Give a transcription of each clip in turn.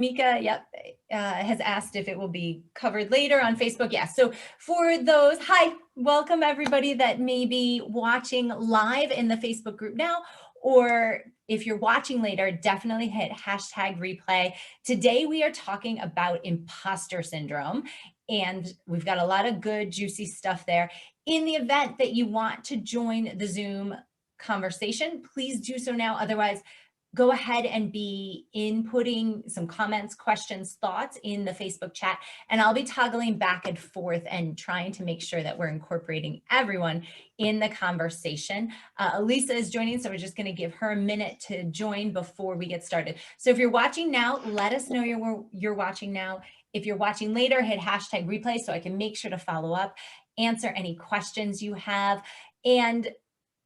Mika, yep, has asked if it will be covered later on Facebook. Yeah, so for those, hi, welcome everybody that may be watching live in the Facebook group now, or if you're watching later, definitely hit hashtag replay. Today we are talking about imposter syndrome, and we've got a lot of good, juicy stuff there. In the event that you want to join the Zoom conversation, please do so now. Otherwise, go ahead and be inputting some comments, questions, thoughts in the Facebook chat, and I'll be toggling back and forth and trying to make sure that we're incorporating everyone in the conversation. Elisa is joining, so we're just going to give her a minute to join before we get started. So if you're watching now, let us know you're watching now. If you're watching later, hit hashtag replay so I can make sure to follow up, answer any questions you have. And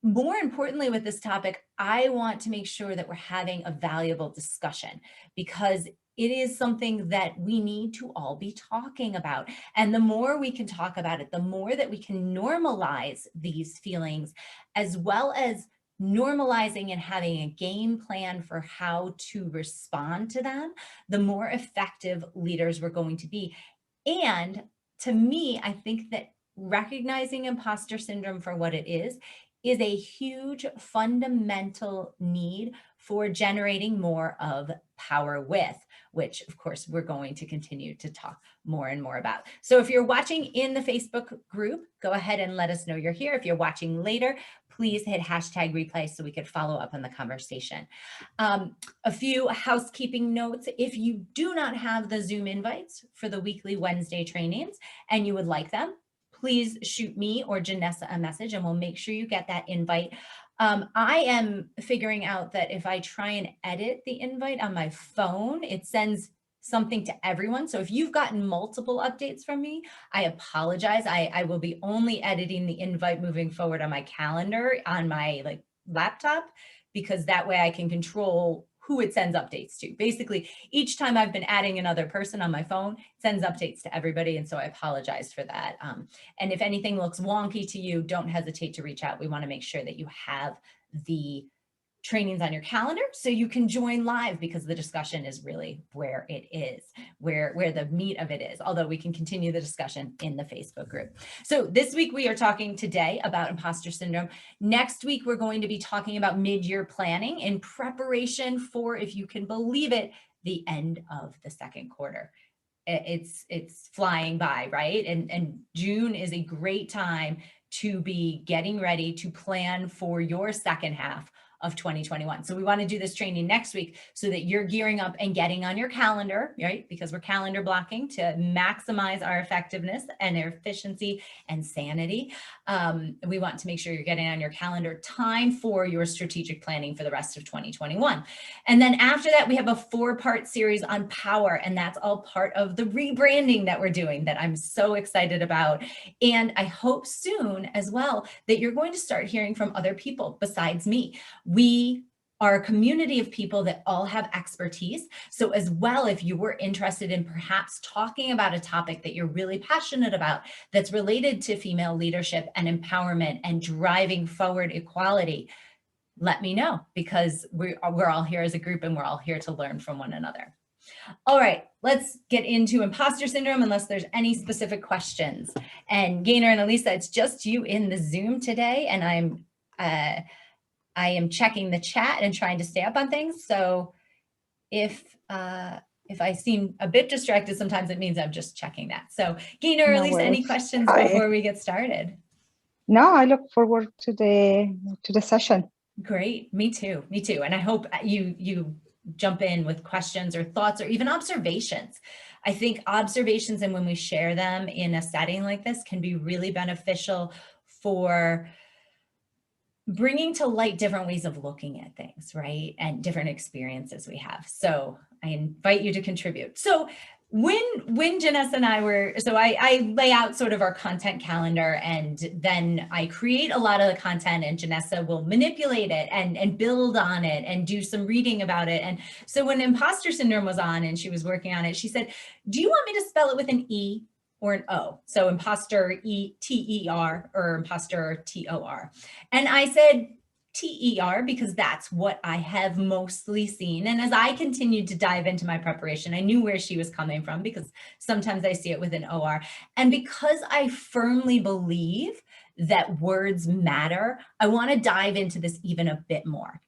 more importantly, with this topic, I want to make sure that we're having a valuable discussion, because it is something that we need to all be talking about. And the more we can talk about it, the more that we can normalize these feelings, as well as normalizing and having a game plan for how to respond to them, the more effective leaders we're going to be. And to me, I think that recognizing imposter syndrome for what it is a huge fundamental need for generating more of power with, which of course we're going to continue to talk more and more about. So if you're watching in the Facebook group, go ahead and let us know you're here. If you're watching later, please hit hashtag replay so we could follow up on the conversation. A few housekeeping notes. If you do not have the Zoom invites for the weekly Wednesday trainings and you would like them, please shoot me or Janessa a message and we'll make sure you get that invite. I am figuring out that if I try and edit the invite on my phone, it sends something to everyone. So if you've gotten multiple updates from me, I apologize. I will be only editing the invite moving forward on my calendar on my laptop, because that way I can control who it sends updates to. Basically, each time I've been adding another person on my phone, it sends updates to everybody. And so I apologize for that. And if anything looks wonky to you, don't hesitate to reach out. We want to make sure that you have the trainings on your calendar so you can join live, because the discussion is really where it is, where the meat of it is, although we can continue the discussion in the Facebook group. So this week we are talking today about imposter syndrome. Next week, we're going to be talking about mid-year planning in preparation for, if you can believe it, the end of the second quarter. It's flying by, right? And June is a great time to be getting ready to plan for your second half of 2021. So we want to do this training next week so that you're gearing up and getting on your calendar, right? Because we're calendar blocking to maximize our effectiveness and our efficiency and sanity. We want to make sure you're getting on your calendar time for your strategic planning for the rest of 2021. And then after that, we have a 4-part series on power, and that's all part of the rebranding that we're doing that I'm so excited about. And I hope soon as well that you're going to start hearing from other people besides me. We are a community of people that all have expertise. So as well, if you were interested in perhaps talking about a topic that you're really passionate about that's related to female leadership and empowerment and driving forward equality, let me know, because we're all here as a group and we're all here to learn from one another. All right, let's get into imposter syndrome, unless there's any specific questions. And Gaynor and Elisa, it's just you in the Zoom today, and I am checking the chat and trying to stay up on things. So if I seem a bit distracted, sometimes it means I'm just checking that. So Gaynor or Elisa, any questions before we get started? No, I look forward to the session. Great, me too. And I hope you jump in with questions or thoughts or even observations. I think observations, and when we share them in a setting like this, can be really beneficial for bringing to light different ways of looking at things, right? And different experiences we have. So I invite you to contribute. So when Janessa and I were, so I lay out sort of our content calendar, and then I create a lot of the content, and Janessa will manipulate it and build on it and do some reading about it. And so when imposter syndrome was on and she was working on it, she said, do you want me to spell it with an E or an O? So imposter, E-T-E-R, or imposter, T-O-R. And I said, TER because that's what I have mostly seen. And as I continued to dive into my preparation, I knew where she was coming from because sometimes I see it with an OR. And because I firmly believe that words matter, I want to dive into this even a bit more.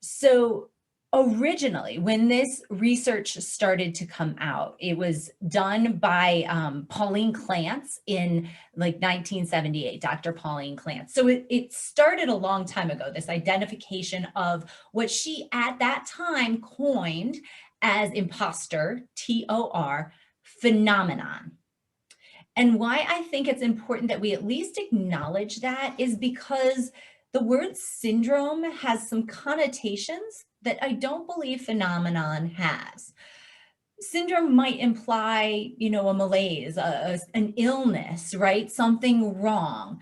So originally, when this research started to come out, it was done by Pauline Clance in like 1978, Dr. Pauline Clance. So it started a long time ago, this identification of what she at that time coined as imposter, TOR, phenomenon. And why I think it's important that we at least acknowledge that is because the word syndrome has some connotations that I don't believe phenomenon has. Syndrome might imply, a malaise, an illness, right? Something wrong.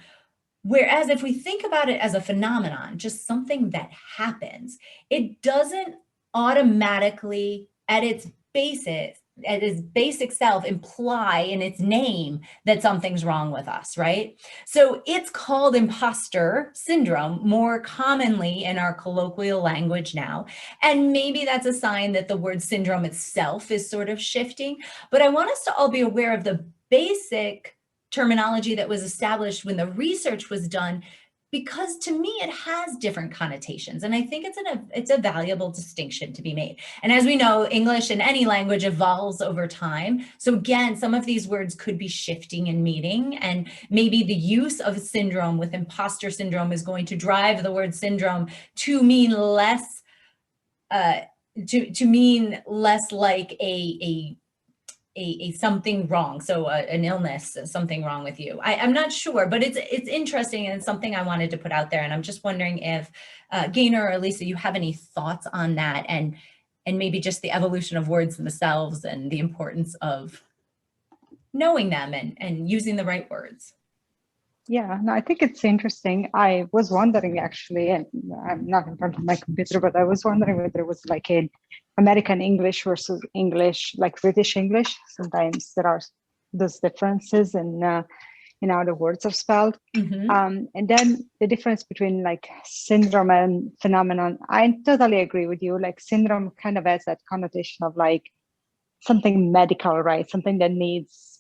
Whereas if we think about it as a phenomenon, just something that happens, it doesn't automatically at its basic self imply in its name that something's wrong with us, right? So it's called imposter syndrome more commonly in our colloquial language now. And maybe that's a sign that the word syndrome itself is sort of shifting. But I want us to all be aware of the basic terminology that was established when the research was done, because to me it has different connotations, and I think it's a valuable distinction to be made. And as we know, English and any language evolves over time. So again, some of these words could be shifting in meaning, and maybe the use of syndrome with imposter syndrome is going to drive the word syndrome to mean less to mean less like a something wrong. So an illness, something wrong with you. I'm not sure, but it's interesting and it's something I wanted to put out there. And I'm just wondering if Gaynor or Lisa, you have any thoughts on that and maybe just the evolution of words themselves and the importance of knowing them and using the right words. Yeah, no, I think it's interesting. I was wondering actually, and I'm not in front of my computer, but I was wondering whether it was like an American English versus English, like British English. Sometimes there are those differences in how the words are spelled. And then the difference between like syndrome and phenomenon, I totally agree with you. Like syndrome kind of has that connotation of like something medical, right? Something that needs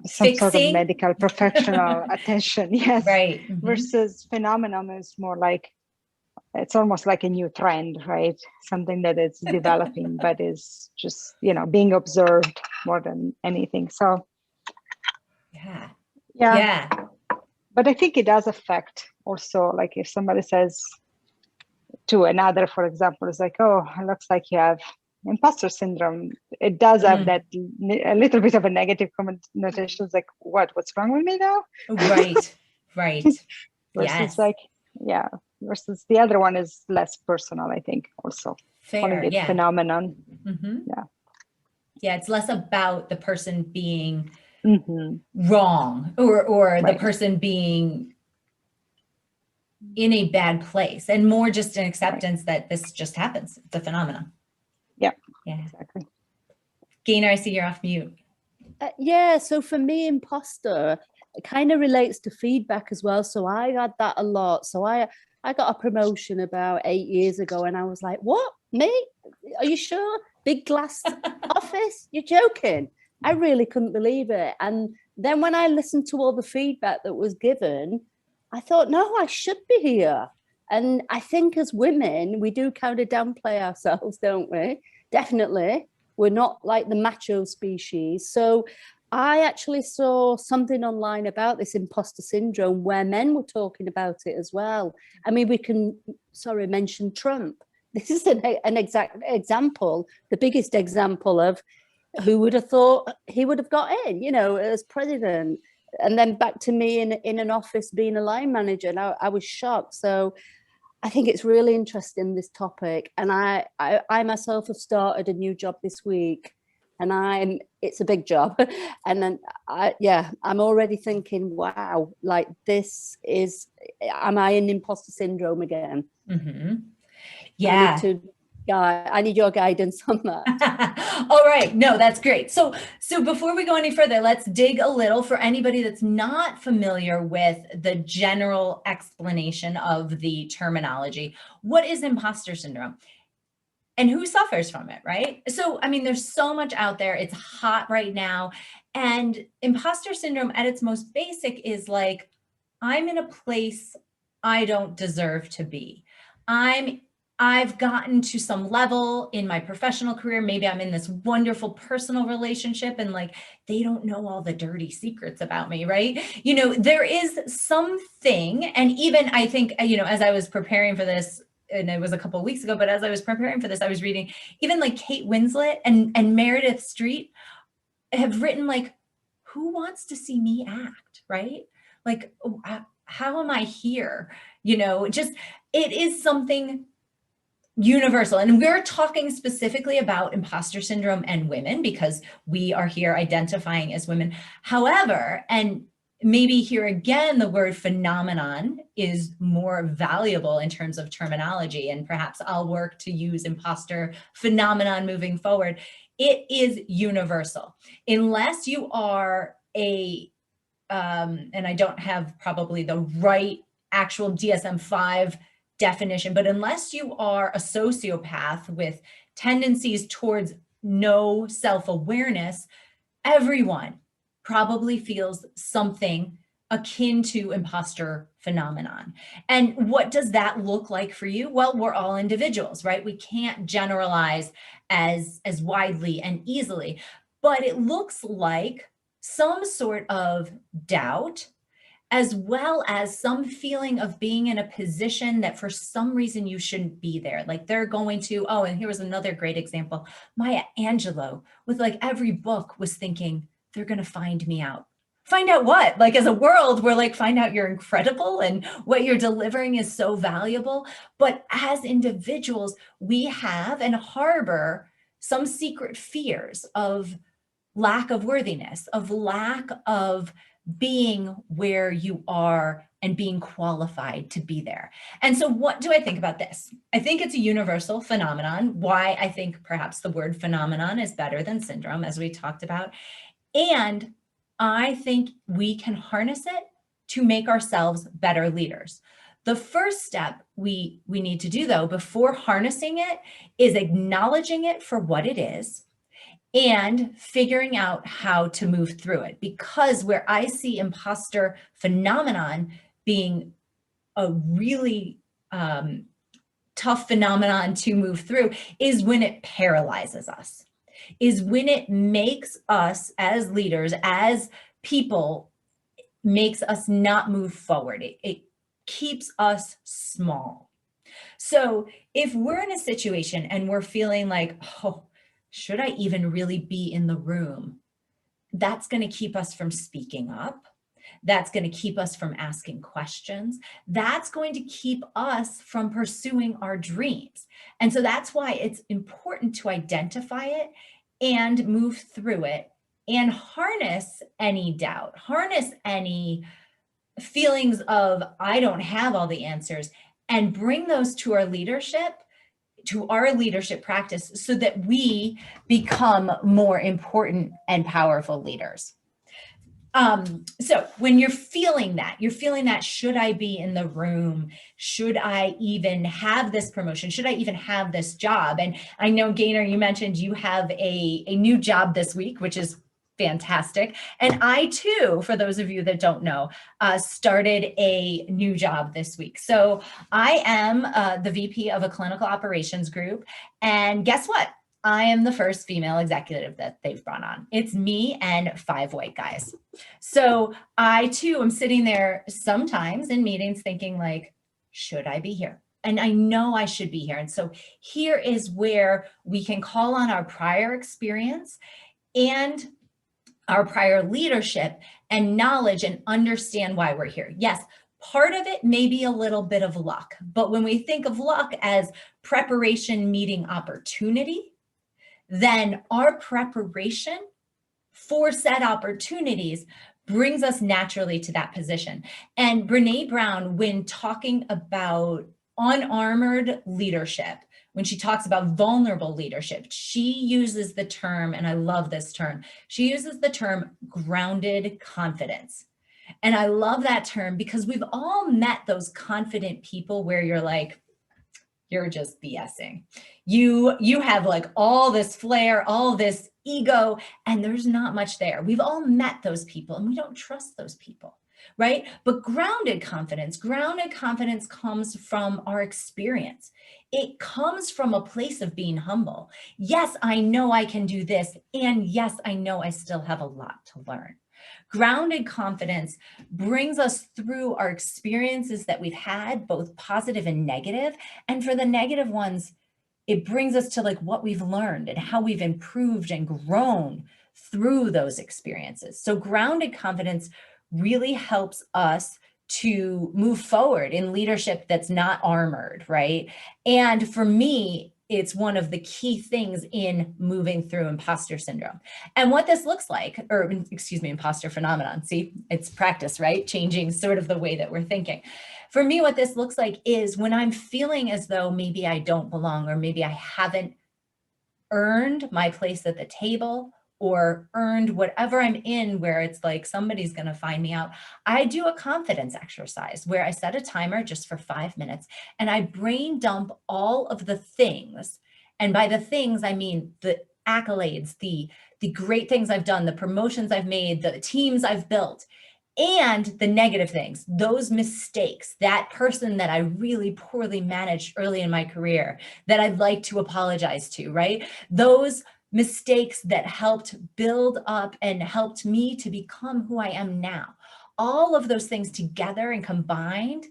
some sort of medical professional attention, yes. Right. Versus phenomenon is more like, it's almost like a new trend, right? Something that is developing, but is just, being observed more than anything. So yeah. But I think it does affect also, like if somebody says to another, for example, it's like, oh, it looks like you have imposter syndrome. It does have that a little bit of a negative connotation. It's like, what's wrong with me now? Right. Versus yes. Like, yeah. Versus the other one is less personal, I think, also. Fair, calling it phenomenon. Yeah, it's less about the person being wrong or the person being in a bad place, and more just an acceptance that this just happens. It's a phenomenon. Yeah, exactly. Gaynor, I see you're off mute. So for me, imposter, it kind of relates to feedback as well. So I had that a lot. So I got a promotion about 8 years ago, and I was like, what, me? Are you sure? Big glass office? You're joking. I really couldn't believe it. And then when I listened to all the feedback that was given, I thought, no, I should be here. And I think as women, we do kind of downplay ourselves, don't we? Definitely. We're not like the macho species. So I actually saw something online about this imposter syndrome where men were talking about it as well. I mean, we can, mention Trump. This is an exact example, the biggest example of who would have thought he would have got in, as president. And then back to me in an office being a line manager. And I was shocked. So I think it's really interesting, this topic. And I myself have started a new job this week, and it's a big job. And then I'm already thinking, wow, like am I in imposter syndrome again? Yeah. I need your guidance on that. All right. No, that's great. So before we go any further, let's dig a little for anybody that's not familiar with the general explanation of the terminology. What is imposter syndrome? And who suffers from it, right? So, I mean, there's so much out there. It's hot right now. And imposter syndrome at its most basic is like, I'm in a place I don't deserve to be. I've gotten to some level in my professional career. Maybe I'm in this wonderful personal relationship and like, they don't know all the dirty secrets about me, right? You know, there is something, and even I think, you know, as I was preparing for this, and it was a couple of weeks ago, but as I was preparing for this, I was reading even like Kate Winslet and Meredith Street have written like, who wants to see me act, right? Like, how am I here? You know, just, it is something universal. And we're talking specifically about imposter syndrome and women because we are here identifying as women. However, and maybe here again, the word phenomenon is more valuable in terms of terminology, and perhaps I'll work to use imposter phenomenon moving forward. It is universal. Unless you are and I don't have probably the right actual DSM-5 definition, but unless you are a sociopath with tendencies towards no self-awareness, everyone probably feels something akin to imposter phenomenon. And what does that look like for you? Well, we're all individuals, right? We can't generalize as widely and easily, but it looks like some sort of doubt, as well as some feeling of being in a position that for some reason you shouldn't be there. Like they're going to, oh, and here was another great example. Maya Angelou with like every book was thinking, they're going to find me out. Find out what? Like as a world, we're like, find out you're incredible and what you're delivering is so valuable. But as individuals, we have and harbor some secret fears of lack of worthiness, of lack of being where you are and being qualified to be there. And so what do I think about this? I think it's a universal phenomenon. Why I think perhaps the word phenomenon is better than syndrome, as we talked about. And I think we can harness it to make ourselves better leaders. The first step we need to do though, before harnessing it, is acknowledging it for what it is and figuring out how to move through it. Because where I see imposter phenomenon being a really tough phenomenon to move through is when it paralyzes us, is when it makes us as leaders, as people, makes us not move forward. It keeps us small. So if we're in a situation and we're feeling like, oh, should I even really be in the room? That's going to keep us from speaking up. That's going to keep us from asking questions. That's going to keep us from pursuing our dreams. And so that's why it's important to identify it and move through it and harness any doubt, harness any feelings of, I don't have all the answers, and bring those to our leadership practice so that we become more important and powerful leaders. So when you're feeling that, should I be in the room? Should I even have this promotion? Should I even have this job? And I know, Gaynor, you mentioned you have a new job this week, which is fantastic. And I too, for those of you that don't know, started a new job this week. So I am the VP of a clinical operations group. And guess what? I am the first female executive that they've brought on. It's me and 5 white guys. So I too am sitting there sometimes in meetings thinking like, should I be here? And I know I should be here. And so here is where we can call on our prior experience and our prior leadership and knowledge and understand why we're here. Yes, part of it may be a little bit of luck, but when we think of luck as preparation meeting opportunity, then our preparation for said opportunities brings us naturally to that position. And Brene Brown, when talking about unarmored leadership, when she talks about vulnerable leadership, she uses the term, and I love this term, she uses the term grounded confidence. And I love that term because we've all met those confident people where you're like, you're just BSing. You have like all this flair, all this ego, and there's not much there. We've all met those people and we don't trust those people, right? But grounded confidence comes from our experience. It comes from a place of being humble. Yes, I know I can do this. And yes, I know I still have a lot to learn. Grounded confidence brings us through our experiences that we've had, both positive and negative. And for the negative ones, it brings us to like what we've learned and how we've improved and grown through those experiences. So grounded confidence really helps us to move forward in leadership that's not armored, right? And for me, it's one of the key things in moving through imposter syndrome. And what this looks like, or excuse me, imposter phenomenon. See, it's practice, right? Changing sort of the way that we're thinking. For me, what this looks like is when I'm feeling as though maybe I don't belong, or maybe I haven't earned my place at the table, or earned whatever I'm in where it's like somebody's going to find me out. I do a confidence exercise where I set a timer just for 5 minutes and I brain dump all of the things. And by the things, I mean the accolades, the great things I've done, the promotions I've made, the teams I've built, and the negative things, those mistakes, that person that I really poorly managed early in my career that I'd like to apologize to, right? Those mistakes that helped build up and helped me to become who I am now. All of those things together and combined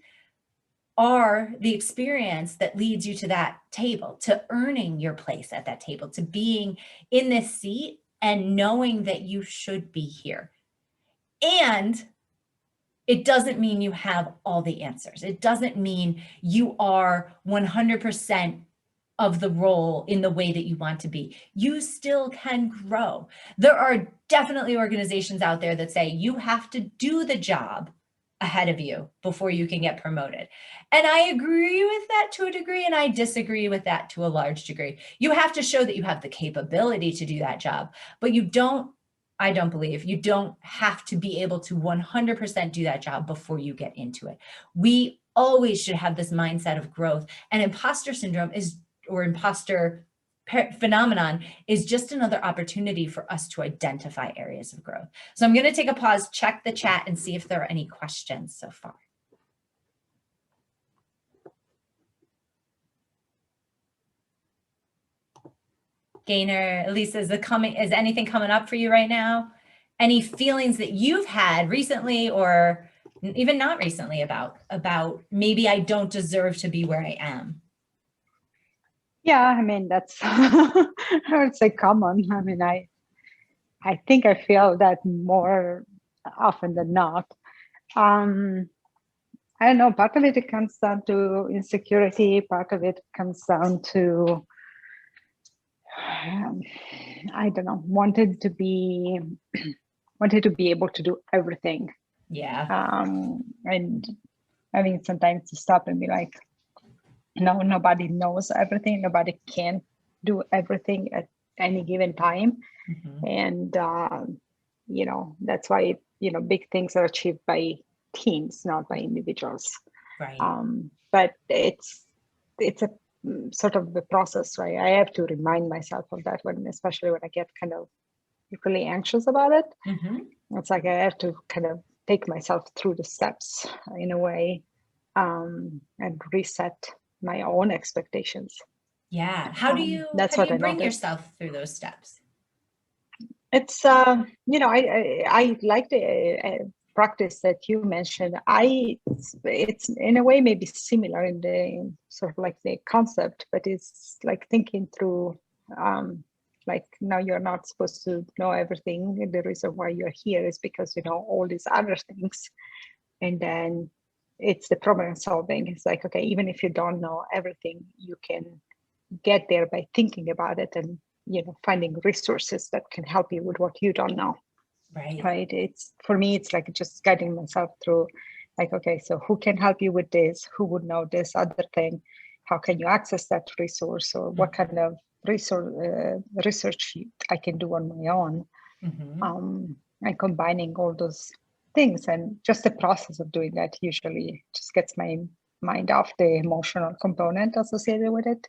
are the experience that leads you to that table, to earning your place at that table, to being in this seat and knowing that you should be here. And it doesn't mean you have all the answers. It doesn't mean you are 100% of the role in the way that you want to be. You still can grow. There are definitely organizations out there that say you have to do the job ahead of you before you can get promoted. And I agree with that to a degree, and I disagree with that to a large degree. You have to show that you have the capability to do that job, but I don't believe you don't have to be able to 100% do that job before you get into it. We always should have this mindset of growth, and imposter syndrome or imposter phenomenon is just another opportunity for us to identify areas of growth. So I'm going to take a pause, check the chat, and see if there are any questions so far. Gaynor, Elisa, is anything coming up for you right now? Any feelings that you've had recently or even not recently about maybe I don't deserve to be where I am? Yeah, I mean, that's, I would say common. I mean, I think I feel that more often than not. I don't know, part of it comes down to insecurity, part of it comes down to, I don't know, wanted to be able to do everything. Yeah. And I mean, sometimes to stop and be like, no, nobody knows everything. Nobody can do everything at any given time. Mm-hmm. And, that's why, big things are achieved by teams, not by individuals. Right. But it's a sort of the process, right? I have to remind myself of that especially when I get kind of really anxious about it. Mm-hmm. It's like I have to kind of take myself through the steps in a way, and reset my own expectations. Yeah. How do you bring yourself through those steps? It's I like the practice that you mentioned. It's in a way maybe similar in the sort of like the concept, but it's like thinking through, like, now you're not supposed to know everything. The reason why you're here is because you know all these other things, and then it's the problem solving. It's like, okay, even if you don't know everything, you can get there by thinking about it and finding resources that can help you with what you don't know. Right. It's, for me, it's like just guiding myself through, like, okay, so who can help you with this? Who would know this other thing? how can you access that resource, or what kind of research I can do on my own. And combining all those things, and just the process of doing that usually just gets my mind off the emotional component associated with it,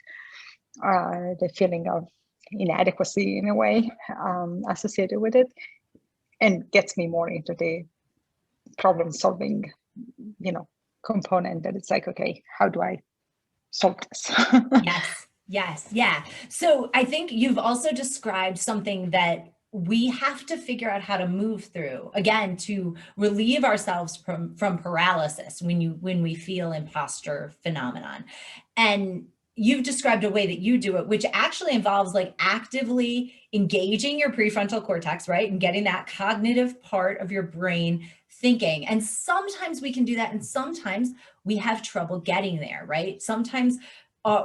the feeling of inadequacy in a way associated with it, and gets me more into the problem solving, component, that it's like, okay, how do I solve this? Yes. Yeah. So I think you've also described something that we have to figure out how to move through, again, to relieve ourselves from paralysis when we feel imposter phenomenon. And you've described a way that you do it, which actually involves like actively engaging your prefrontal cortex, right? And getting that cognitive part of your brain thinking. And sometimes we can do that, and sometimes we have trouble getting there, right? Sometimes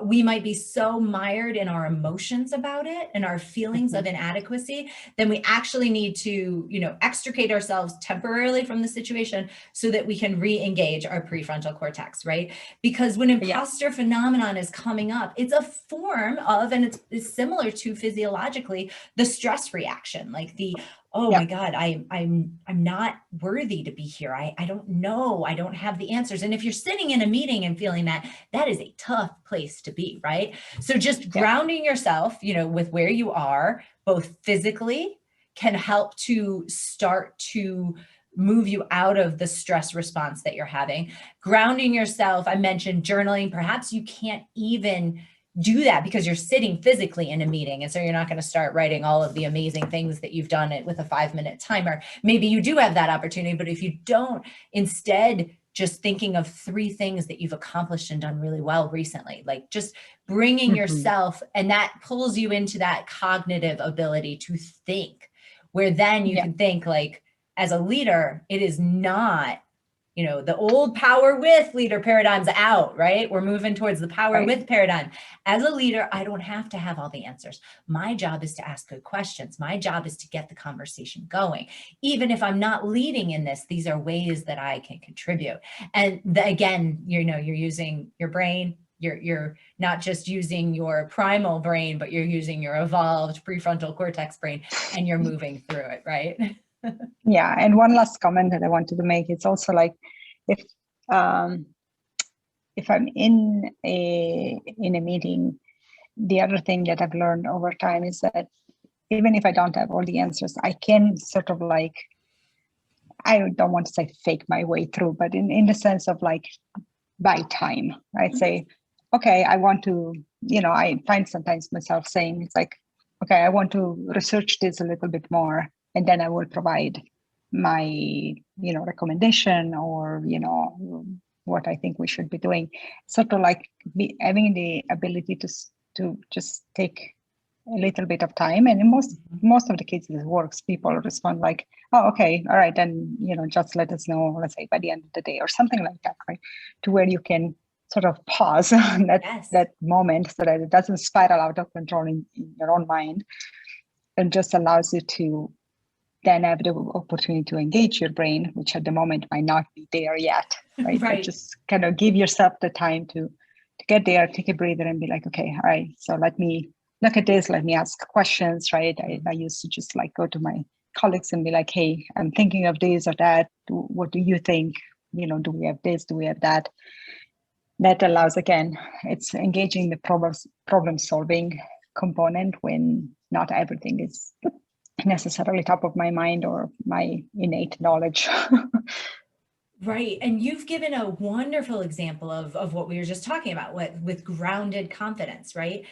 we might be so mired in our emotions about it and our feelings of inadequacy, then we actually need to, extricate ourselves temporarily from the situation so that we can re-engage our prefrontal cortex, right? Because when imposter phenomenon is coming up, it's a form of, and it's similar to physiologically, the stress reaction, like the, oh my God, I'm not worthy to be here. I don't know. I don't have the answers. And if you're sitting in a meeting and feeling that, that is a tough place to be, right? So just grounding yourself, with where you are, both physically, can help to start to move you out of the stress response that you're having. Grounding yourself, I mentioned journaling. Perhaps you can't even do that because you're sitting physically in a meeting. And so you're not going to start writing all of the amazing things that you've done it with a 5-minute timer. Maybe you do have that opportunity, but if you don't, instead, just thinking of 3 things that you've accomplished and done really well recently, like just bringing yourself, and that pulls you into that cognitive ability to think, where then you can think like, as a leader, it is not, the old power with leader paradigm's out, right? We're moving towards the power with paradigm. As a leader, I don't have to have all the answers. My job is to ask good questions. My job is to get the conversation going. Even if I'm not leading in this, these are ways that I can contribute. And again, you're using your brain. You're not just using your primal brain, but you're using your evolved prefrontal cortex brain, and you're moving through it, right? Yeah, and one last comment that I wanted to make, it's also like, if I'm in a meeting, the other thing that I've learned over time is that even if I don't have all the answers, I can sort of like, I don't want to say fake my way through, but in the sense of like, buy time, right? Say, okay, I want to, I find sometimes myself saying, it's like, okay, I want to research this a little bit more, and then I will provide my, recommendation, or, what I think we should be doing. Sort of like having the ability to just take a little bit of time. And in most of the cases it works. People respond like, oh, okay, all right, then, just let us know, let's say by the end of the day or something like that, right? To where you can sort of pause that moment so that it doesn't spiral out of control in your own mind, and just allows you to then have the opportunity to engage your brain, which at the moment might not be there yet, right? But just kind of give yourself the time to get there, take a breather, and be like, okay, all right, so let me look at this, let me ask questions, right? I used to just like go to my colleagues and be like, hey, I'm thinking of this or that. What do you think? Do we have this? Do we have that? That allows, again, it's engaging the problem solving component when not everything is necessarily top of my mind or my innate knowledge. Right. And you've given a wonderful example of what we were just talking about with grounded confidence, right?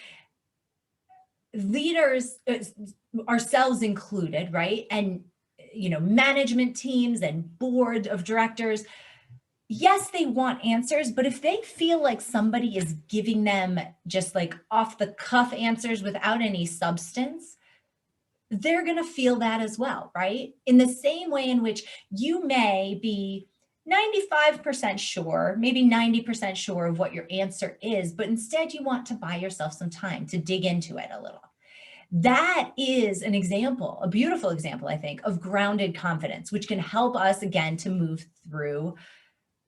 Leaders, ourselves included, right? And, management teams and board of directors, yes, they want answers, but if they feel like somebody is giving them just like off the cuff answers without any substance, they're going to feel that as well, right? In the same way in which you may be 95% sure, maybe 90% sure of what your answer is, but instead you want to buy yourself some time to dig into it a little. That is an example, a beautiful example, I think, of grounded confidence, which can help us again to move through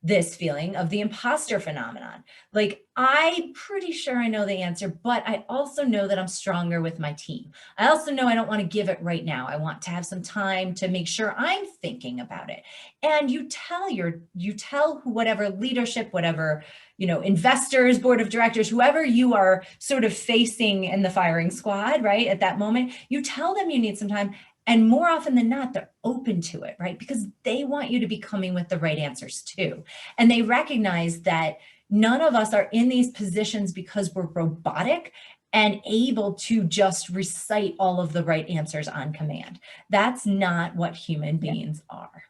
this feeling of the imposter phenomenon. Like, I'm pretty sure I know the answer, but I also know that I'm stronger with my team. I also know I don't want to give it right now. I want to have some time to make sure I'm thinking about it. And you tell whatever leadership, whatever, investors, board of directors, whoever you are sort of facing in the firing squad, right? At that moment, you tell them you need some time. And more often than not, they're open to it, right? Because they want you to be coming with the right answers too. And they recognize that none of us are in these positions because we're robotic and able to just recite all of the right answers on command. That's not what human beings are.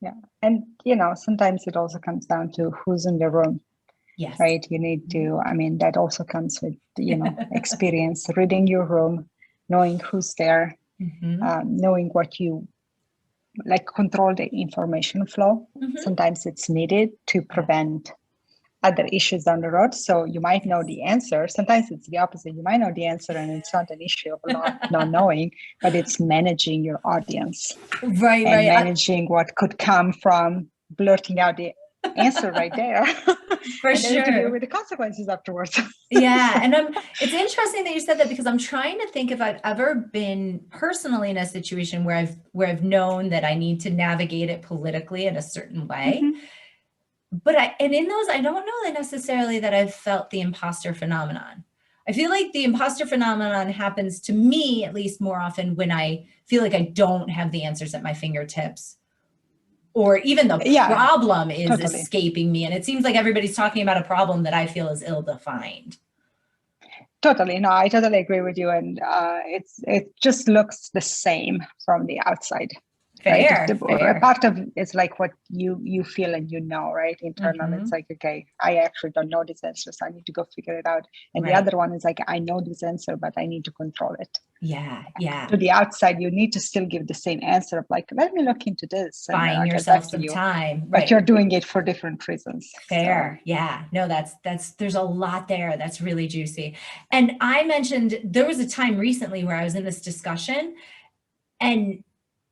Yeah. And, sometimes it also comes down to who's in the room. Yes. Right. You need to, that also comes with, experience, reading your room, knowing who's there. Knowing what you control the information flow. Sometimes it's needed to prevent other issues down the road. So you might know the answer. Sometimes it's the opposite. You might know the answer and it's not an issue of not knowing, but it's managing your audience. Right. Managing what could come from blurting out the answer right there. For and sure. to deal with the consequences afterwards. Yeah. And it's interesting that you said that, because I'm trying to think if I've ever been personally in a situation where I've known that I need to navigate it politically in a certain way. But in those, I don't know that necessarily that I've felt the imposter phenomenon. I feel like the imposter phenomenon happens to me, at least more often, when I feel like I don't have the answers at my fingertips, or even the problem is escaping me. And it seems like everybody's talking about a problem that I feel is ill-defined. Totally. No, I totally agree with you. And it just looks the same from the outside. Fair, right? Fair. Part of it's like what you feel and right? Internal, it's like, okay, I actually don't know this answer, so I need to go figure it out. And the other one is like, I know this answer, but I need to control it. Yeah. To the outside, you need to still give the same answer of like, let me look into this. Buying yourself some time. Right. But you're doing it for different reasons. Fair. So. Yeah. No, there's a lot there. That's really juicy. And I mentioned there was a time recently where I was in this discussion, and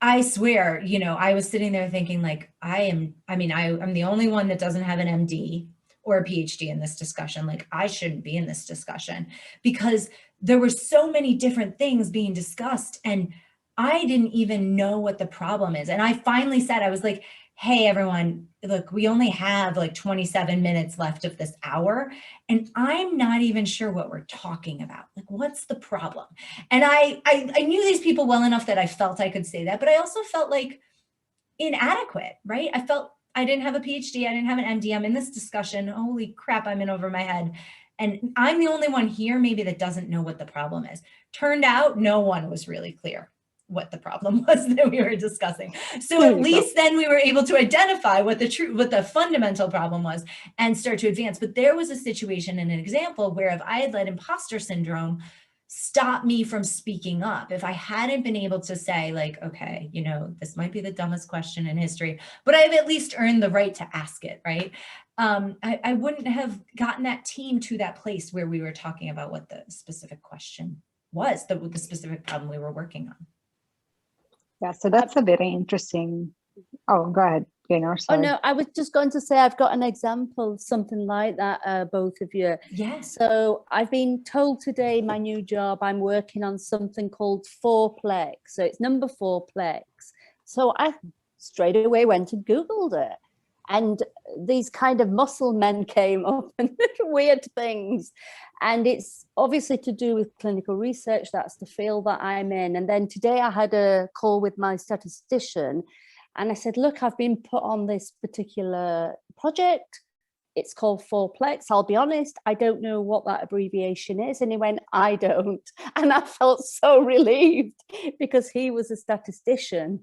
I swear, I was sitting there thinking like, I'm the only one that doesn't have an MD or a PhD in this discussion. Like, I shouldn't be in this discussion, because there were so many different things being discussed and I didn't even know what the problem is. And I finally said, I was like, hey, everyone, look, we only have like 27 minutes left of this hour, and I'm not even sure what we're talking about. Like, what's the problem? And I knew these people well enough that I felt I could say that, but I also felt like inadequate, right? I felt I didn't have a PhD. I didn't have an MD. I'm in this discussion. Holy crap, I'm in over my head. And I'm the only one here maybe that doesn't know what the problem is. Turned out no one was really clear what the problem was that we were discussing. So at least then we were able to identify what the fundamental problem was and start to advance. But there was a situation and an example where if I had let imposter syndrome stop me from speaking up, if I hadn't been able to say like, okay, this might be the dumbest question in history, but I've at least earned the right to ask it, right? I wouldn't have gotten that team to that place where we were talking about what the specific question was, the specific problem we were working on. Yeah, so that's a very interesting. Oh, go ahead, Gaynor. Oh no, I was just going to say I've got an example, something like that, both of you. Yes. So I've been told today, my new job, I'm working on something called fourplex. So it's number fourplex. So I straight away went and Googled it. And these kind of muscle men came up and weird things. And it's obviously to do with clinical research. That's the field that I'm in. And then today I had a call with my statistician. And I said, look, I've been put on this particular project. It's called fourplex. I'll be honest, I don't know what that abbreviation is. And he went, I don't. And I felt so relieved because he was a statistician.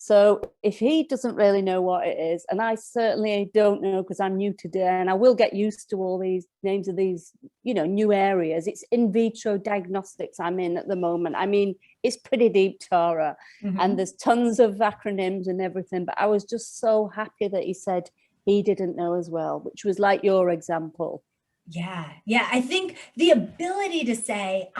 So if he doesn't really know what it is, and I certainly don't know because I'm new today, and I will get used to all these names of these, new areas. It's in vitro diagnostics I'm in at the moment. I mean, it's pretty deep, Tara, and there's tons of acronyms and everything, but I was just so happy that he said he didn't know as well, which was like your example. Yeah. I think the ability to say,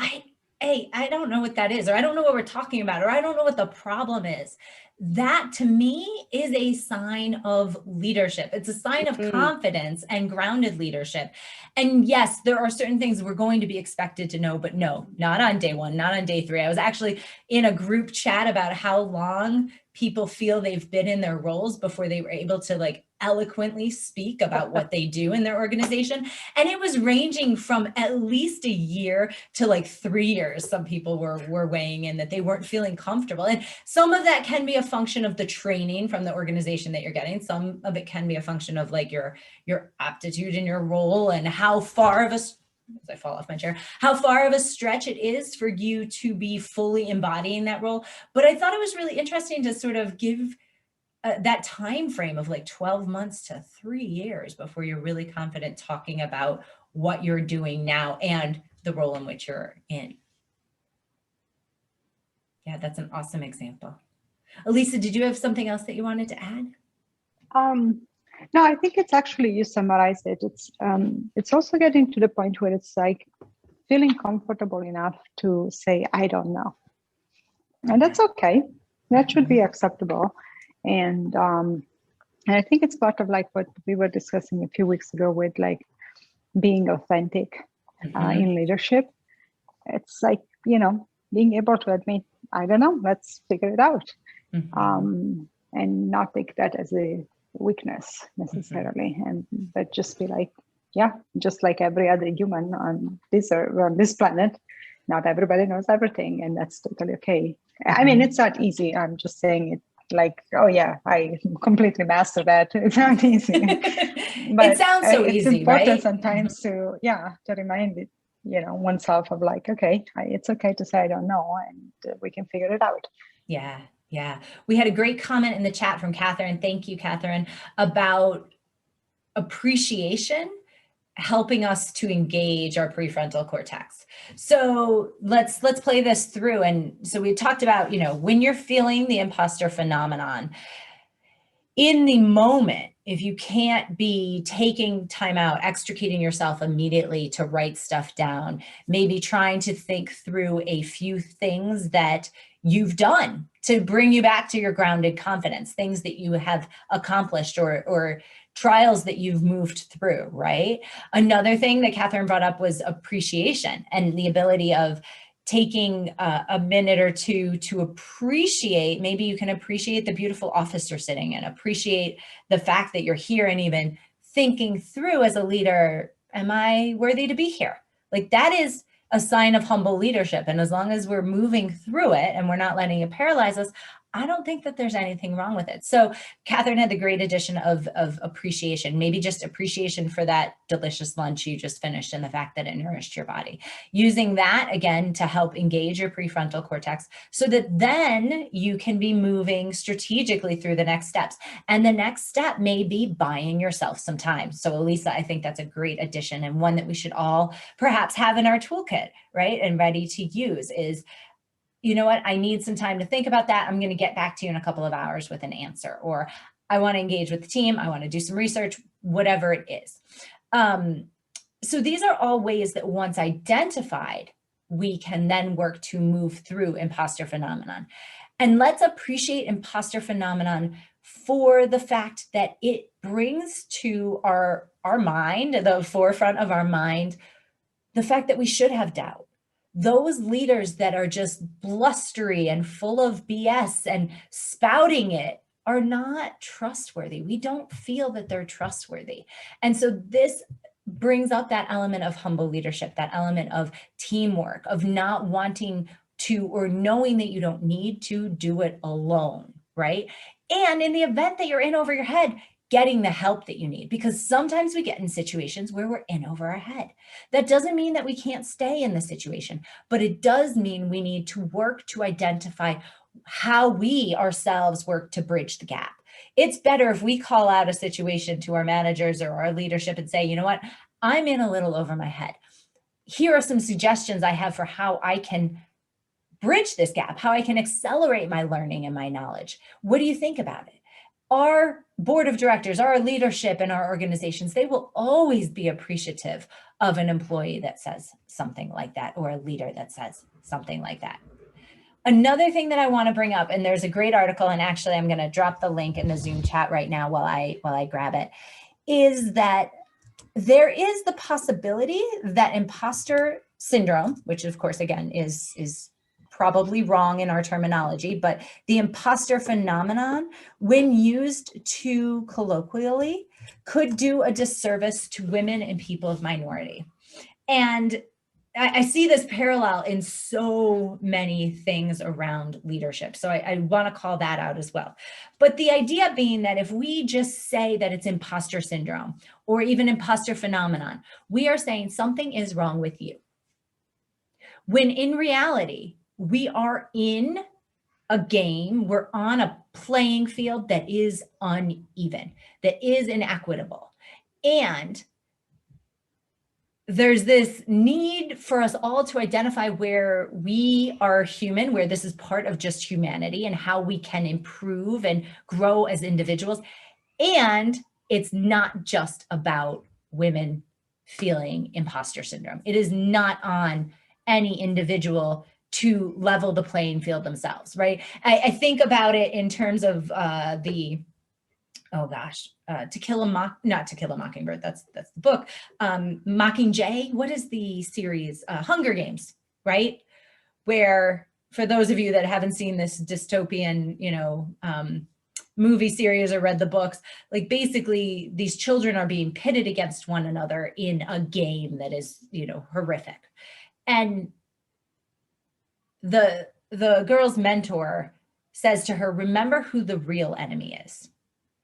hey, I don't know what that is, or I don't know what we're talking about, or I don't know what the problem is. That to me is a sign of leadership. It's a sign of Mm. confidence and grounded leadership. And yes, there are certain things we're going to be expected to know, but no, not on day one, not on day three. I was actually in a group chat about how long people feel they've been in their roles before they were able to like eloquently speak about what they do in their organization. And it was ranging from at least a year to like 3 years. Some people were weighing in that they weren't feeling comfortable. And some of that can be a function of the training from the organization that you're getting. Some of it can be a function of like your aptitude in your role and how far of a, as I fall off my chair, how far of a stretch it is for you to be fully embodying that role. But I thought it was really interesting to sort of give that time frame of like 12 months to 3 years before you're really confident talking about what you're doing now and the role in which you're in. Yeah, that's an awesome example. Elisa, did you have something else that you wanted to add? No, I think it's actually, you summarized it. It's also getting to the point where it's like feeling comfortable enough to say, I don't know. And that's okay. That should be acceptable. And I think it's part of like what we were discussing a few weeks ago with like being authentic in leadership. It's like, you know, being able to admit, I don't know, let's figure it out. And not take that as a weakness necessarily, but just be like, yeah, just like every other human on this planet, not everybody knows everything, and that's totally okay. I mean, it's not easy. I'm just saying it like, oh yeah, I completely master that. It's not easy. But it sounds so it's easy, important right? sometimes to remind it, you know, oneself of like, okay, it's okay to say I don't know, and we can figure it out. Yeah. Yeah. We had a great comment in the chat from Catherine. Thank you, Catherine, about appreciation helping us to engage our prefrontal cortex. So let's play this through. And so we talked about, you know, when you're feeling the imposter phenomenon, in the moment, if you can't be taking time out, extricating yourself immediately to write stuff down, maybe trying to think through a few things that you've done to bring you back to your grounded confidence, things that you have accomplished or trials that you've moved through, right? Another thing that Catherine brought up was appreciation and the ability of taking a minute or two to appreciate, maybe you can appreciate the beautiful office you're sitting in, appreciate the fact that you're here, and even thinking through as a leader, am I worthy to be here? Like that is a sign of humble leadership. And as long as we're moving through it and we're not letting it paralyze us, I don't think that there's anything wrong with it. So Catherine had the great addition of appreciation, maybe just appreciation for that delicious lunch you just finished and the fact that it nourished your body. Using that again to help engage your prefrontal cortex so that then you can be moving strategically through the next steps. And the next step may be buying yourself some time. So Elisa, I think that's a great addition and one that we should all perhaps have in our toolkit, right? And ready to use is, you know what, I need some time to think about that. I'm going to get back to you in a couple of hours with an answer, or I want to engage with the team. I want to do some research, whatever it is. So these are all ways that once identified, we can then work to move through imposter phenomenon. And let's appreciate imposter phenomenon for the fact that it brings to our mind, the forefront of our mind, the fact that we should have doubt. Those leaders that are just blustery and full of BS and spouting it are not trustworthy. We don't feel that they're trustworthy. And so this brings up that element of humble leadership, that element of teamwork, of not wanting to or knowing that you don't need to do it alone, right? And in the event that you're in over your head, getting the help that you need, because sometimes we get in situations where we're in over our head. That doesn't mean that we can't stay in the situation, but it does mean we need to work to identify how we ourselves work to bridge the gap. It's better if we call out a situation to our managers or our leadership and say, you know what, I'm in a little over my head. Here are some suggestions I have for how I can bridge this gap, how I can accelerate my learning and my knowledge. What do you think about it? Our board of directors, our leadership in our organizations, they will always be appreciative of an employee that says something like that or a leader that says something like that. Another thing that I want to bring up, and there's a great article, and actually I'm going to drop the link in the Zoom chat right now while I grab it, is that there is the possibility that imposter syndrome, which of course, again, is probably wrong in our terminology, but the imposter phenomenon, when used too colloquially, could do a disservice to women and people of minority. And I see this parallel in so many things around leadership. So I want to call that out as well. But the idea being that if we just say that it's imposter syndrome or even imposter phenomenon, we are saying something is wrong with you. When in reality, we are in a game, we're on a playing field that is uneven, that is inequitable. And there's this need for us all to identify where we are human, where this is part of just humanity and how we can improve and grow as individuals. And it's not just about women feeling imposter syndrome. It is not on any individual to level the playing field themselves, right? I think about it in terms of not To Kill a Mockingbird, that's the book. Mockingjay, what is the series? Hunger Games, right? Where, for those of you that haven't seen this dystopian, movie series or read the books, like basically these children are being pitted against one another in a game that is, horrific. And the girl's mentor says to her, remember who the real enemy is,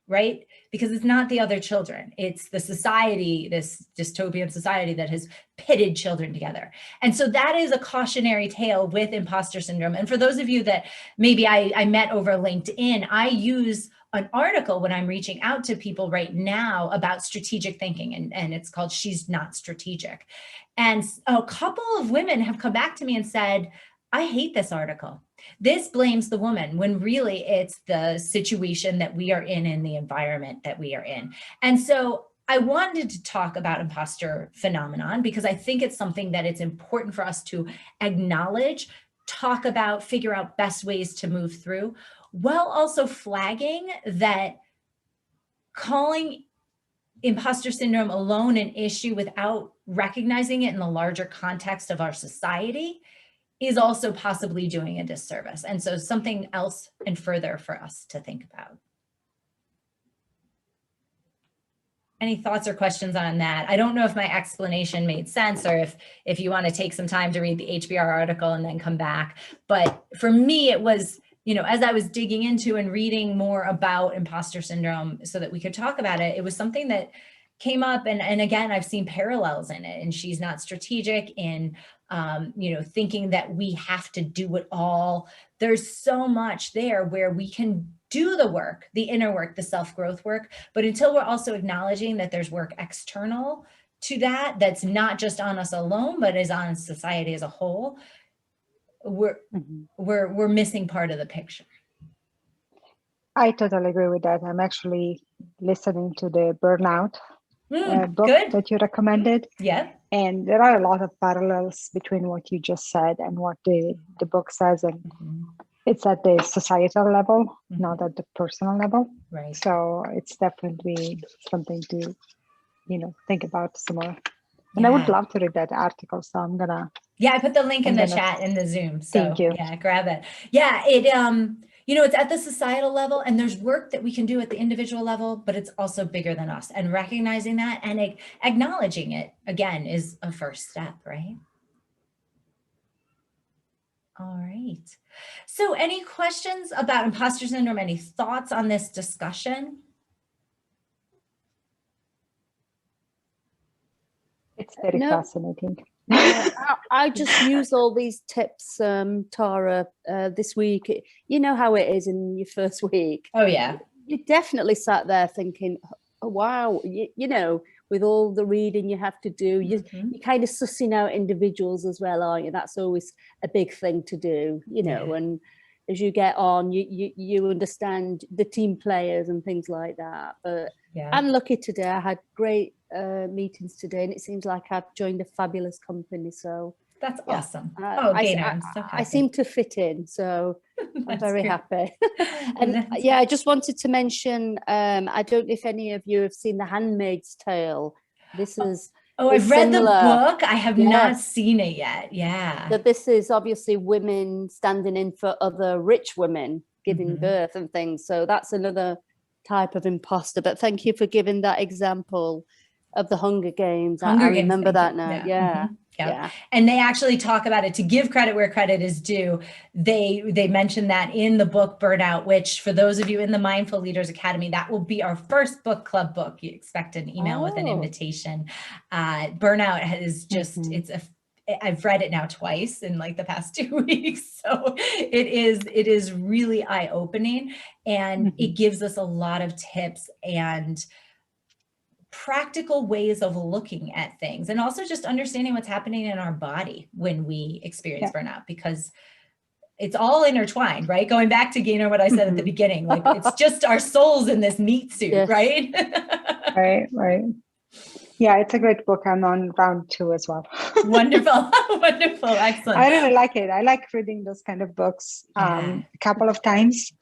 right? Because it's not the other children. It's the society, this dystopian society that has pitted children together. And so that is a cautionary tale with imposter syndrome. And for those of you that maybe I met over LinkedIn, I use an article when I'm reaching out to people right now about strategic thinking, and it's called She's Not Strategic. And a couple of women have come back to me and said, I hate this article. This blames the woman when really it's the situation that we are in the environment that we are in. And so I wanted to talk about imposter phenomenon because I think it's something that it's important for us to acknowledge, talk about, figure out best ways to move through, while also flagging that calling imposter syndrome alone an issue without recognizing it in the larger context of our society is also possibly doing a disservice. And so something else and further for us to think about. Any thoughts or questions on that? I don't know if my explanation made sense or if you want to take some time to read the HBR article and then come back. But for me, it was, as I was digging into and reading more about imposter syndrome so that we could talk about it, it was something that came up. And again, I've seen parallels in it, and She's Not Strategic in, thinking that we have to do it all. There's so much there where we can do the work, the inner work, the self-growth work. But until we're also acknowledging that there's work external to that, that's not just on us alone, but is on society as a whole, we're missing part of the picture. I totally agree with that. I'm actually listening to the Burnout book good. that you recommended. Yeah. And there are a lot of parallels between what you just said and what the book says. And it's at the societal level, not at the personal level. Right. So it's definitely something to, think about some more. And I would love to read that article. So I'm going to. Yeah, I put the link in the chat in the Zoom. So thank you. Yeah, grab it. Yeah, it's at the societal level, and there's work that we can do at the individual level, but it's also bigger than us. And recognizing that and acknowledging it, again, is a first step, right? All right. So any questions about imposter syndrome? Any thoughts on this discussion? It's very fascinating. I just use all these tips, Tara, this week. You know how it is in your first week. Oh, yeah. You definitely sat there thinking, oh, wow, with all the reading you have to do, you're kind of sussing out individuals as well, aren't you? That's always a big thing to do, and as you get on, you understand the team players and things like that. But I'm lucky today. I had great meetings today, and it seems like I've joined a fabulous company. So That's Yeah. awesome. Oh, Gaynor, I'm so I happy. seem to fit in, so I'm That's very great. happy. And That's yeah, I just wanted to mention, I don't know if any of you have seen The Handmaid's Tale. This is Oh, it's I've read the similar. book. I have not Yes. seen it yet. Yeah. So this is obviously women standing in for other rich women giving Mhm. birth and things. So that's another type of imposter. But thank you for giving that example of the Hunger Games. Hunger I Games, remember thank that you. now. Yeah. Yeah. Mhm. Yep. Yeah. And they actually talk about it, to give credit where credit is due. They mentioned that in the book Burnout, which for those of you in the Mindful Leaders Academy, that will be our first book club book. You expect an email with an Oh. invitation. Burnout is just, I've read it now twice in like the past 2 weeks. So it is really eye-opening, and it gives us a lot of tips and practical ways of looking at things, and also just understanding what's happening in our body when we experience burnout, because it's all intertwined, right? Going back to Gaynor, what I said at the beginning, like it's just our souls in this meat suit, Yes. right? Right. Yeah, it's a great book. I'm on round 2 as well. Wonderful. Wonderful. Excellent. I really like it. I like reading those kind of books a couple of times.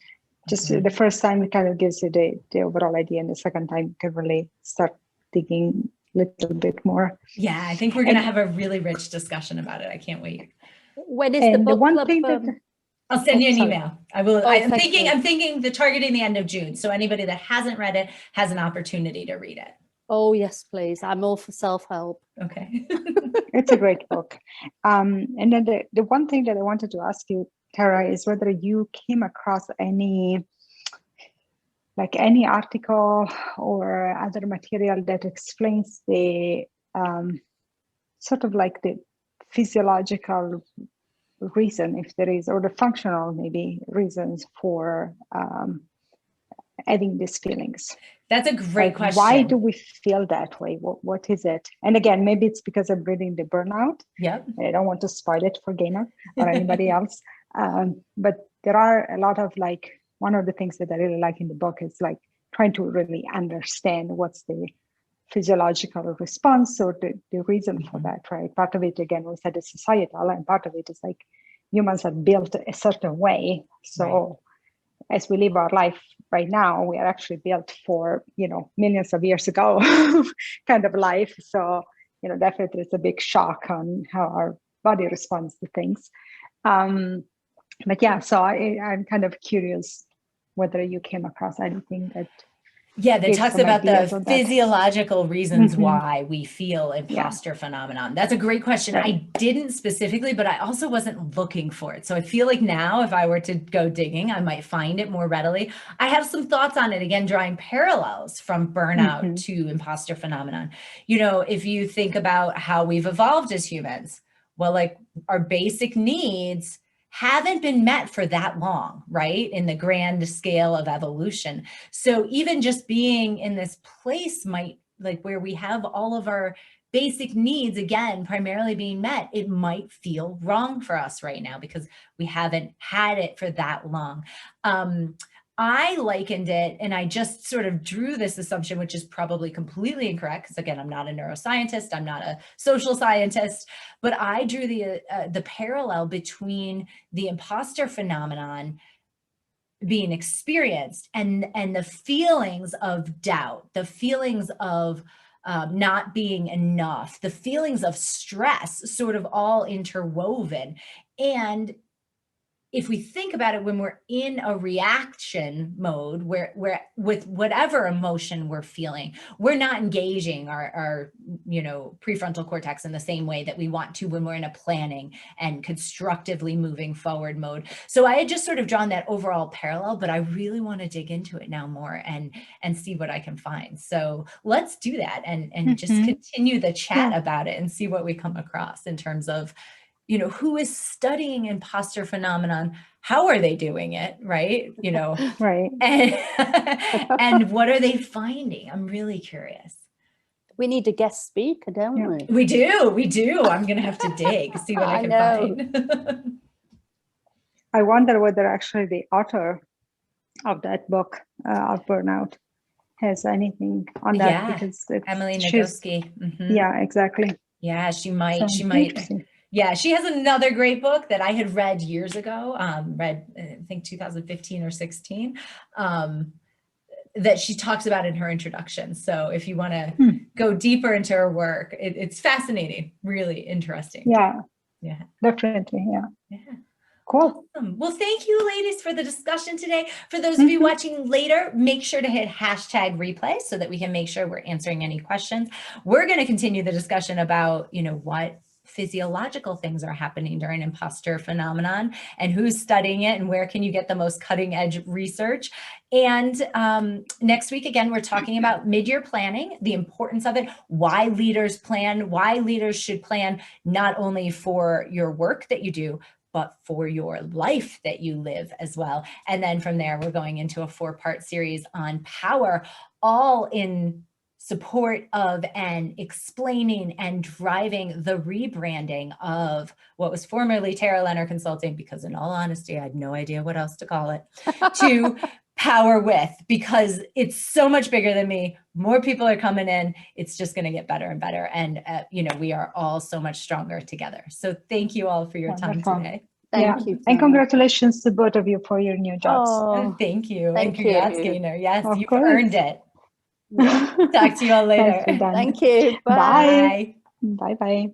Just the first time it kind of gives you the overall idea, and the second time you can really start digging a little bit more. Yeah, I think we're going to have a really rich discussion about it. I can't wait. When is the book club? I'll send you an email. I will. I'm you. thinking the targeting the end of June. So anybody that hasn't read it has an opportunity to read it. Oh, yes, please. I'm all for self-help. Okay. It's a great book. And then the one thing that I wanted to ask you, Tara, is whether you came across any article or other material that explains the sort of like the physiological reason, if there is, or the functional maybe reasons for having these feelings. That's a great question. Why do we feel that way? What is it? And again, maybe it's because I'm reading the Burnout. Yep. I don't want to spoil it for Gaynor or anybody else. But there are a lot of one of the things that I really like in the book is trying to really understand what's the physiological response or the reason for that, right? Part of it, again, we said is societal, and part of it is humans are built a certain way. So as we live our life right now, we are actually built for, millions of years ago kind of life. So, definitely it's a big shock on how our body responds to things. But yeah, so I'm kind of curious whether you came across anything that talks about the physiological reasons why we feel imposter phenomenon. That's a great question. Right. I didn't specifically, but I also wasn't looking for it. So I feel like now if I were to go digging, I might find it more readily. I have some thoughts on it, again, drawing parallels from burnout to imposter phenomenon. If you think about how we've evolved as humans, well, our basic needs haven't been met for that long, right? In the grand scale of evolution. So even just being in this place might, where we have all of our basic needs, again, primarily being met, it might feel wrong for us right now because we haven't had it for that long. I likened it, and I just sort of drew this assumption, which is probably completely incorrect, because again, I'm not a neuroscientist, I'm not a social scientist, but I drew the parallel between the imposter phenomenon being experienced and the feelings of doubt, the feelings of not being enough, the feelings of stress, sort of all interwoven. And if we think about it, when we're in a reaction mode, where with whatever emotion we're feeling, we're not engaging our prefrontal cortex in the same way that we want to when we're in a planning and constructively moving forward mode. So I had just sort of drawn that overall parallel, but I really want to dig into it now more and see what I can find. So let's do that and just continue the chat about it and see what we come across in terms of, who is studying imposter phenomenon? How are they doing it? Right. Right. And what are they finding? I'm really curious. We need a guest speaker, don't we? We do. I'm going to have to dig, see what I can find. I wonder whether actually the author of that book, of Burnout, has anything on that, because it's Emily Nagoski. Yeah, exactly. Yeah, she might. So she might. Yeah, she has another great book that I had read years ago, read I think 2015 or 16, that she talks about in her introduction. So if you want to go deeper into her work, it's fascinating, really interesting. Yeah, Yeah, definitely. Yeah. yeah. Cool. Awesome. Well, thank you, ladies, for the discussion today. For those of you watching later, make sure to hit hashtag replay so that we can make sure we're answering any questions. We're going to continue the discussion about, what physiological things are happening during imposter phenomenon and who's studying it and where can you get the most cutting edge research. And next week, again, we're talking about mid-year planning, the importance of it, why leaders plan, why leaders should plan not only for your work that you do, but for your life that you live as well. And then from there, we're going into a 4-part series on power, all in support of and explaining and driving the rebranding of what was formerly Tara Leonard Consulting, because in all honesty, I had no idea what else to call it, to Power With, because it's so much bigger than me. More people are coming in. It's just going to get better and better. And, we are all so much stronger together. So thank you all for your time today. Thank you. And congratulations to both of you for your new jobs. Oh, thank you. Thank and congrats, you. Gaynor. Yes, Of you've course. earned it. Talk to you all later. Nicely done. Thank you. Bye. Bye. Bye-bye.